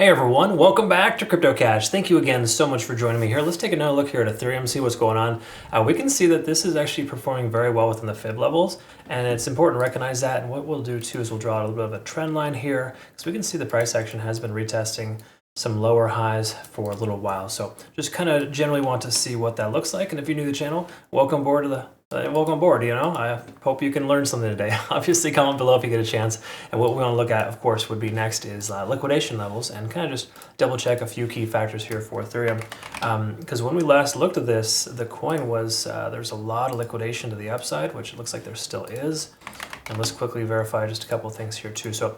Hey everyone, welcome back to CryptoCache. Thank you again so much for joining me here. Let's take another look here at Ethereum, see what's going on. We can see that this is actually performing very well within the fib levels, and it's important to recognize that. And what we'll do too is we'll draw a little bit of a trend line here, because we can see the price action has been retesting some lower highs for a little while. So just kind of generally want to see what that looks like. And if you're new to the channel, welcome aboard welcome aboard. I hope you can learn something today. Obviously, comment below if you get a chance. And what we want to look at, of course, would be next is liquidation levels, and kind of just double check a few key factors here for Ethereum. Because when we last looked at this, the coin was, there's a lot of liquidation to the upside, which it looks like there still is. And let's quickly verify just a couple of things here too. So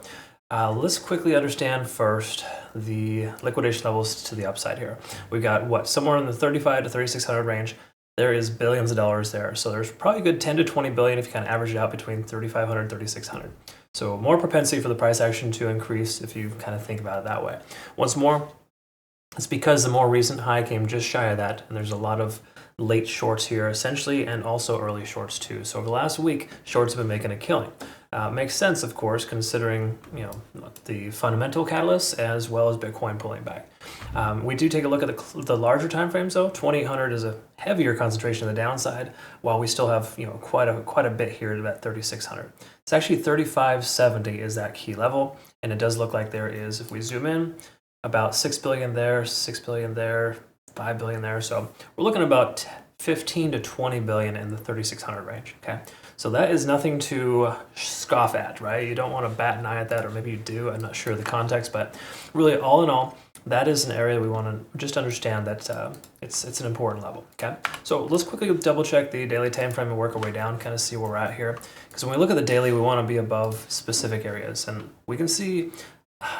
let's quickly understand first the liquidation levels to the upside here. We got what, somewhere in the 35 to 3,600 range. There is billions of dollars there. So there's probably a good 10 to 20 billion if you kind of average it out between 3,500 and 3,600. So more propensity for the price action to increase if you kind of think about it that way. Once more, it's because the more recent high came just shy of that, and there's a lot of late shorts here essentially, and also early shorts too. So over the last week, shorts have been making a killing. Makes sense, of course, considering the fundamental catalysts as well as Bitcoin pulling back. We do take a look at the larger time frames though. 2800 is a heavier concentration of the downside, while we still have quite a bit here at about 3600. It's actually 3570 is that key level, and it does look like there is, if we zoom in, about 6 billion there, 6 billion there, 5 billion there. So we're looking at about 15 to 20 billion in the 3600 range. Okay. So that is nothing to scoff at, right? You don't want to bat an eye at that, or maybe you do. I'm not sure of the context, but really, all in all, that is an area we want to just understand that it's an important level. Okay, so let's quickly double check the daily time frame and work our way down, kind of see where we're at here. Because when we look at the daily, we want to be above specific areas, and we can see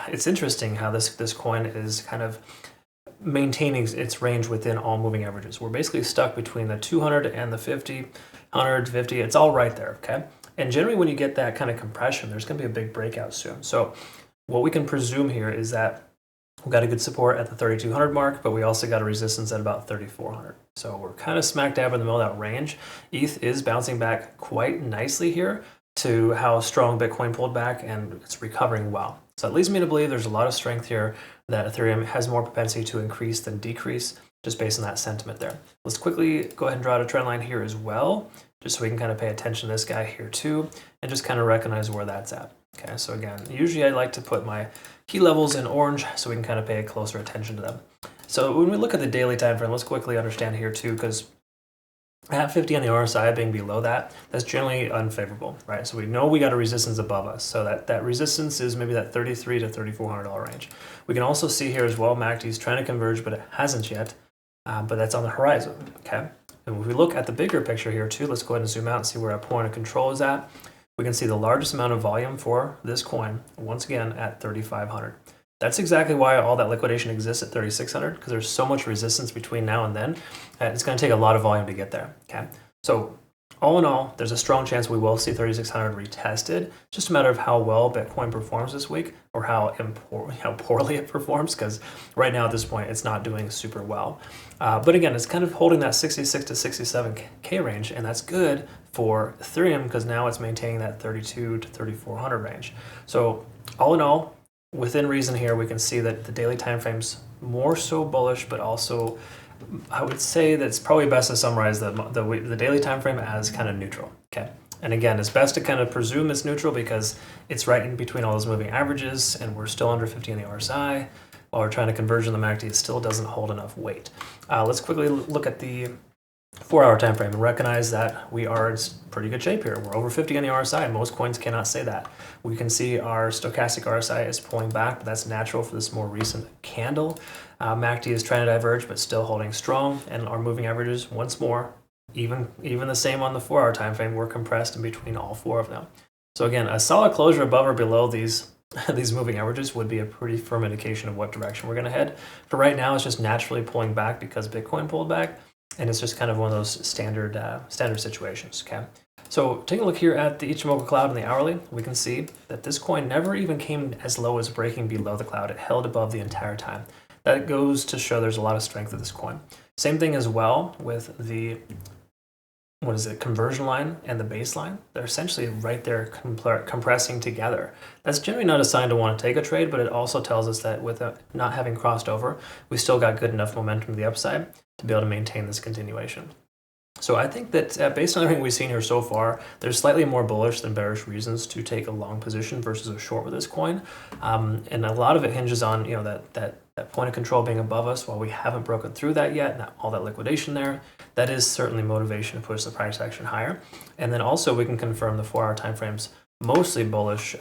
it's interesting how this coin is kind of maintaining its range within all moving averages. We're basically stuck between the 200 and the 50. 150, it's all right there, okay? And generally when you get that kind of compression, there's gonna be a big breakout soon. So what we can presume here is that we've got a good support at the 3,200 mark, but we also got a resistance at about 3,400. So we're kind of smack dab in the middle of that range. ETH is bouncing back quite nicely here to how strong Bitcoin pulled back, and it's recovering well. So that leads me to believe there's a lot of strength here, that Ethereum has more propensity to increase than decrease, just based on that sentiment there. Let's quickly go ahead and draw out a trend line here as well, just so we can kind of pay attention to this guy here too, and just kind of recognize where that's at. Okay, so again, usually I like to put my key levels in orange so we can kind of pay closer attention to them. So when we look at the daily time frame, let's quickly understand here too, because at 50 on the RSI being below that, that's generally unfavorable, right? So we know we got a resistance above us. So that resistance is maybe that $3,300 to $3,400 range. We can also see here as well, MACD is trying to converge, but it hasn't yet. But that's on the horizon, okay? And if we look at the bigger picture here too, let's go ahead and zoom out and see where our point of control is at. We can see the largest amount of volume for this coin, once again, at 3,500. That's exactly why all that liquidation exists at 3,600, because there's so much resistance between now and then. It's going to take a lot of volume to get there, okay? So all in all, there's a strong chance we will see 3,600 retested. Just a matter of how well Bitcoin performs this week, or how poorly it performs, because right now at this point, it's not doing super well. But again, it's kind of holding that 66 to 67K range, and that's good for Ethereum, because now it's maintaining that 32 to 3,400 range. So all in all, within reason here, we can see that the daily time frame's more so bullish, but also I would say that it's probably best to summarize the daily time frame as kind of neutral, okay? And again, it's best to kind of presume it's neutral because it's right in between all those moving averages, and we're still under 50 on the RSI, while we're trying to converge on the MACD, it still doesn't hold enough weight. Let's quickly look at the 4-hour time frame and recognize that we are in pretty good shape here. We're over 50 on the RSI, and most coins cannot say that. We can see our stochastic RSI is pulling back, but that's natural for this more recent candle. MACD is trying to diverge, but still holding strong, and our moving averages, once more, even the same on the 4-hour time frame, we're compressed in between all four of them. So again, a solid closure above or below these moving averages would be a pretty firm indication of what direction we're going to head. For right now, it's just naturally pulling back because Bitcoin pulled back, and it's just kind of one of those standard situations, okay? So taking a look here at the Ichimoku cloud in the hourly, we can see that this coin never even came as low as breaking below the cloud. It held above the entire time. That goes to show there's a lot of strength of this coin. Same thing as well with the conversion line and the baseline. They're essentially right there compressing together. That's generally not a sign to want to take a trade, but it also tells us that with not having crossed over, we still got good enough momentum to the upside to be able to maintain this continuation. So I think that based on everything we've seen here so far, there's slightly more bullish than bearish reasons to take a long position versus a short with this coin. And a lot of it hinges on that point of control being above us. While we haven't broken through that yet, not all that liquidation there, that is certainly motivation to push the price action higher. And then also we can confirm the 4-hour timeframes mostly bullish,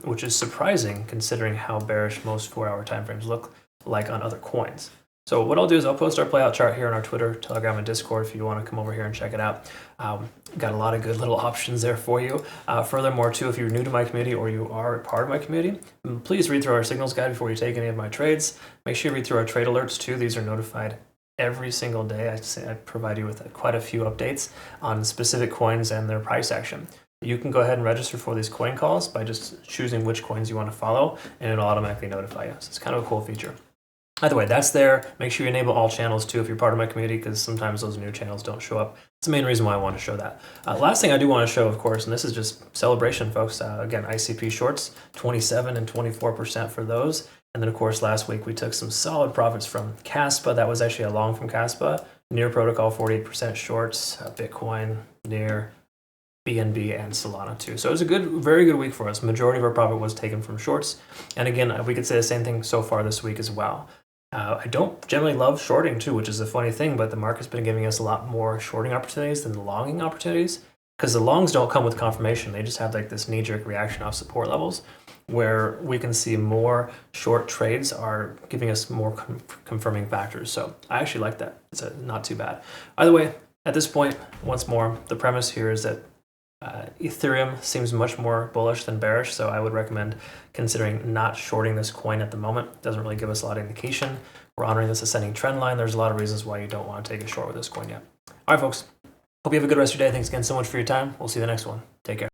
which is surprising considering how bearish most 4-hour timeframes look like on other coins. So what I'll do is I'll post our playout chart here on our Twitter, Telegram, and Discord if you want to come over here and check it out. Got a lot of good little options there for you. Furthermore, too, if you're new to my community or you are a part of my community, please read through our signals guide before you take any of my trades. Make sure you read through our trade alerts, too. These are notified every single day. I provide you with quite a few updates on specific coins and their price action. You can go ahead and register for these coin calls by just choosing which coins you want to follow, and it'll automatically notify you. So it's kind of a cool feature. Either way, that's there. Make sure you enable all channels too if you're part of my community, because sometimes those new channels don't show up. It's the main reason why I want to show that. Last thing I do want to show, of course, and this is just celebration, folks. Again, ICP shorts, 27 and 24% for those. And then, of course, last week we took some solid profits from Caspa. That was actually a long from Caspa. Near Protocol, 48% shorts. Bitcoin, Near, BNB, and Solana too. So it was a very good week for us. Majority of our profit was taken from shorts. And again, we could say the same thing so far this week as well. I don't generally love shorting too, which is a funny thing, but the market's been giving us a lot more shorting opportunities than the longing opportunities, because the longs don't come with confirmation. They just have like this knee-jerk reaction off support levels, where we can see more short trades are giving us more confirming factors. So I actually like that. It's not too bad. Either way, at this point, once more, the premise here is that Ethereum seems much more bullish than bearish, so I would recommend considering not shorting this coin at the moment. It doesn't really give us a lot of indication. We're honoring this ascending trend line. There's a lot of reasons why you don't want to take a short with this coin yet. All right, folks. Hope you have a good rest of your day. Thanks again so much for your time. We'll see you the next one. Take care.